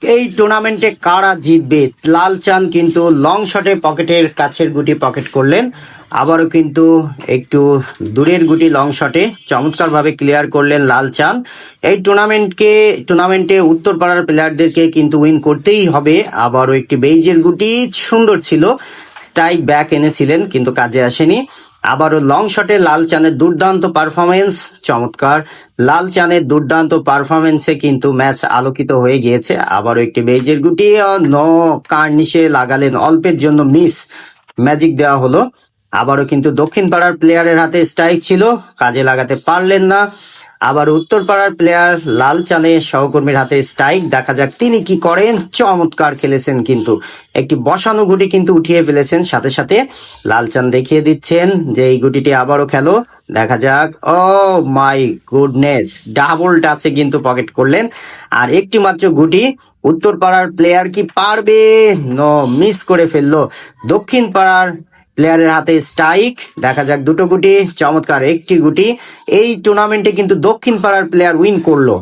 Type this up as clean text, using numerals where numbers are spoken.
এই টুর্নামেন্টে কারা জিতবে? লালচাঁদ কিন্তু লং শটে পকেটের কাছের গুটি পকেট করলেন, আবারও কিন্তু একটু দূরের গুটি লং শটে চমৎকারভাবে ক্লিয়ার করলেন লালচাঁদ। এই টুর্নামেন্টে উত্তরপাড়ার প্লেয়ারদেরকে কিন্তু উইন করতেই হবে। আবারও একটি বেইজের গুটি সুন্দর ছিল, স্ট্রাইক ব্যাক এনেছিলেন কিন্তু কাজে আসেনি। আবারও লং শটে লালচাঁদের দুর্দান্ত পারফরমেন্স, চমৎকার লালচাঁদের দুর্দান্ত পারফরমেন্সে কিন্তু ম্যাচ আলোকিত হয়ে গিয়েছে। আবারও একটি বেইজের গুটি কার্নিশে লাগালেন, অল্পের জন্য মিস, ম্যাজিক দেওয়া হলো। আবারও কিন্তু দক্ষিণ পাড়ার প্লেয়ারের হাতে স্ট্রাইক ছিল, কাজে লাগাতে পারলেন না। আবার উত্তর পাড়ার প্লেয়ার লালচাঁদের সহকর্মীর হাতে স্ট্রাইক, দেখা যাক তিনি কি করেন। চমৎকার খেলেছেন, কিন্তু একটি বসানো গুটি কিন্তু উঠিয়ে ফেলেছেন। সাথে সাথে লালচাঁদ দেখিয়ে দিচ্ছেন যে এই গুটিটি আবারও খেলো, দেখা যাক। ও মাই গুডনেস, ডাবল টাচে কিন্তু পকেট করলেন। আর একটি মাত্র গুটি, উত্তর পাড়ার প্লেয়ার কি পারবে? নো, মিস করে ফেললো। দক্ষিণ পাড়ার প্লেয়ারের হাতে স্ট্রাইক, দেখা যাক দুটো গুটি, চমৎকার একটি গুটি। এই টুর্নামেন্টে কিন্তু দক্ষিণ পাড়ার প্লেয়ার উইন করলো।